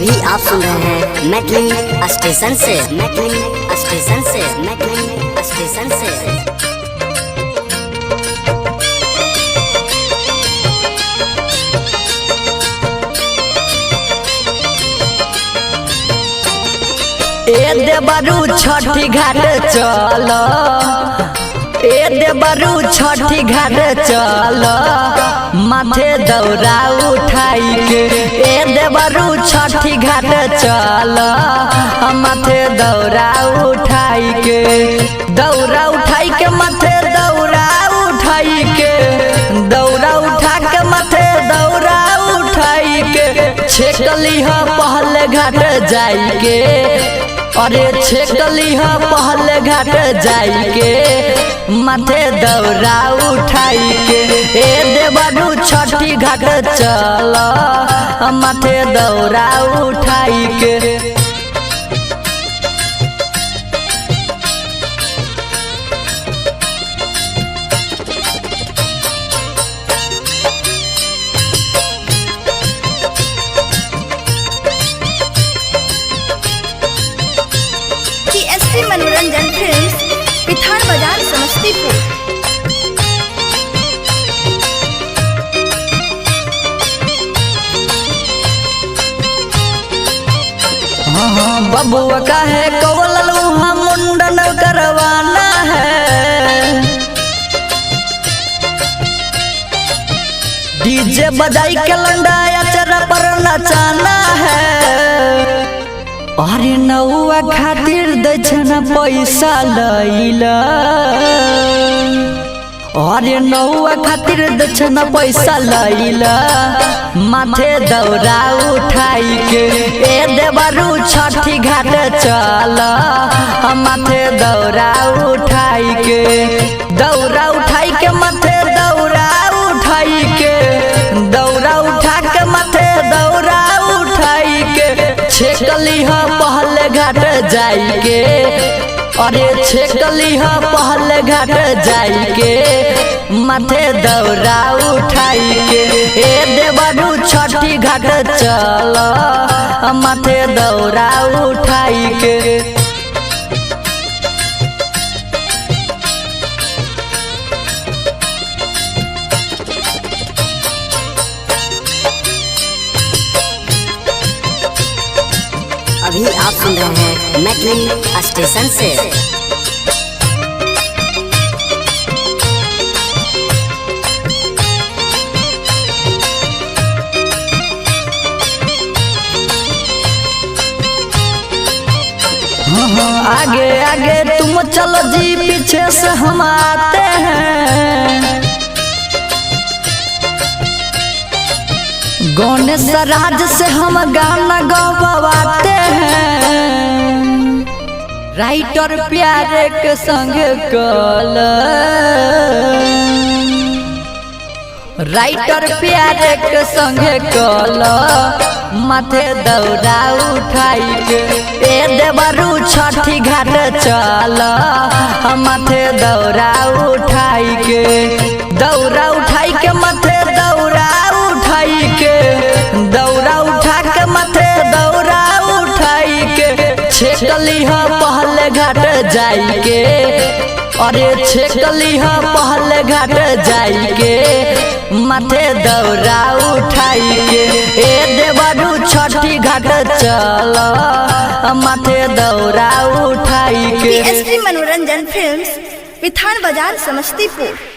अभी आप सुन रहे हैं मैथिली स्टेशन से। मैथिली स्टेशन से। मैथिली स्टेशन से। ए देवरू छठी घाट चल, ए देवरू छठी घाट चल, माथे दौरा उठाई के। ए देवरू छठी घाट चल, माथे दौरा उठाई के। दौरा उठाई के माथे दौरा उठाई के, दौरा उठा के माथे दौरा उठाई के। छेकली ह पहले घाट जाई के, अरे छेकली ह पहले घाट जाई के, माथे दौरा उठाई के। ए देवरू छठी घाट चल, माथे दौरा उठाई के। मनोरंजन फिल्म्स, पिथान बाजार, समस्तीपुर। बबुआ का है कवल मुंडन करवाना है, डीजे बजाई के लंडा अचरा पर नचाना है। अरे नौआ खातिर दक्षिणा पैसा लैला, अरे नौआ खातिर दक्षिणा पैसा लैला, माथे दौरा उठाई के। ए देवरू छठी घाट चल, माथे दौरा उठाई के। दौरा उठाई के माथे दौरा उठाई के, दौरा उठा के माथे दौरा उठाई के। छेकली ह पहले घाट जाई के, अरे छेकली ह पहले घाट जाई के, माथे दौरा उठाई के। ए देवरू छठी घाट चल, माथे दौरा उठाई के। अभी आप सुन रहे हैं मैथिली स्टेशन से। आगे आगे तुम चलो जी, पीछे से हम आते हैं। गणेश राज से हम गाना गवाते हैं, राइटर प्यारे के संग कल, राइटर प्यारे के संग कल, माथे दौरा उठाई के। ए देवरू छठी घाट चल, माथे दौरा उठाई के। दौरा उठाई के माथे दौरा उठाई के, दौरा उठा के माथे दौरा उठाई के। छेकली ह पहले घाट जाई के, अरे छेकली ह पहले घाट जाई के, माथे दौरा उठाई के। ए देवरू छठी घाट चल, माथे दौरा उठाई के। मनोरंजन फिल्म्स, पिथान बाजार, समस्तीपुर।